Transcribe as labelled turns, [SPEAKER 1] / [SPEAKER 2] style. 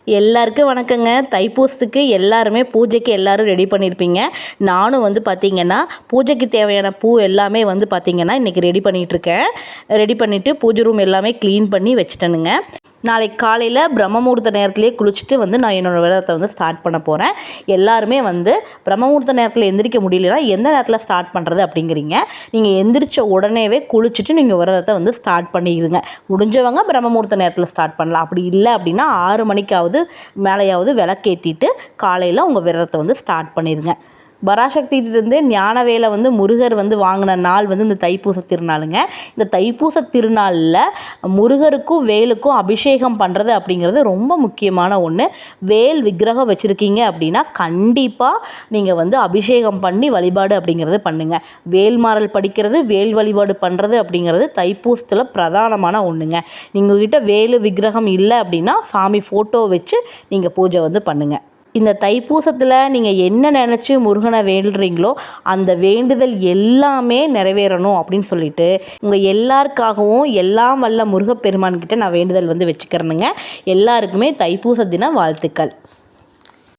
[SPEAKER 1] எல்லாருக்கும் வணக்கங்க. தைப்பூசத்துக்கு எல்லாருமே பூஜைக்கு எல்லாரும் ரெடி பண்ணியிருப்பீங்க. நானும் பார்த்திங்கன்னா பூஜைக்கு தேவையான பூ எல்லாமே பார்த்திங்கன்னா இன்றைக்கி ரெடி பண்ணிகிட்ருக்கேன். ரெடி பண்ணிவிட்டு பூஜை ரூம் எல்லாமே க்ளீன் பண்ணி வச்சுட்டேனுங்க. நாளைக்கு காலையில் பிரம்ம முகூர்த்த நேரத்துலேயே குளிச்சுட்டு நான் என்னோடய விரதத்தை ஸ்டார்ட் பண்ண போகிறேன். எல்லாருமே பிரம்ம முகூர்த்த நேரத்தில் எந்திரிக்க முடியலன்னா எந்த நேரத்தில் ஸ்டார்ட் பண்ணுறது அப்படிங்கிறீங்க. நீங்கள் எந்திரிச்ச உடனேவே குளிச்சுட்டு நீங்கள் விரதத்தை ஸ்டார்ட் பண்ணிடுங்க. முடிஞ்சவங்க பிரம்ம முகூர்த்த நேரத்தில் ஸ்டார்ட் பண்ணலாம். அப்படி இல்லை அப்படின்னா 6 மணிக்காவது மேலேயாவது விளக்கேற்றிட்டு காலையில் உங்கள் விரதத்தை ஸ்டார்ட் பண்ணிடுங்க. பராசக்தியிலிருந்து ஞானவேலை முருகர் வாங்கின நாள் இந்த தைப்பூச திருநாளுங்க. இந்த தைப்பூச திருநாளில் முருகருக்கும் வேலுக்கும் அபிஷேகம் பண்ணுறது அப்படிங்கிறது ரொம்ப முக்கியமான ஒன்று. வேல் விக்கிரகம் வச்சுருக்கீங்க அப்படின்னா கண்டிப்பாக நீங்கள் அபிஷேகம் பண்ணி வழிபாடு அப்படிங்கிறது பண்ணுங்கள். வேல்மாறல் படிக்கிறது, வேல் வழிபாடு பண்ணுறது அப்படிங்கிறது தைப்பூசத்தில் பிரதானமான ஒன்றுங்க. நீங்கள் கிட்ட வேலு விக்கிரகம் இல்லை அப்படின்னா சாமி ஃபோட்டோ வச்சு நீங்கள் பூஜை பண்ணுங்கள். இந்த தைப்பூசத்தில் நீங்கள் என்ன நினச்சி முருகனை வேண்டுறீங்களோ அந்த வேண்டுதல் எல்லாமே நிறைவேறணும் அப்படின்னு சொல்லிட்டு உங்கள் எல்லாருக்காகவும் எல்லாம் வல்ல முருகப்பெருமான்கிட்ட நான் வேண்டுதல் வச்சுக்கிறேனுங்க. எல்லாருக்குமே தைப்பூச தின வாழ்த்துக்கள்.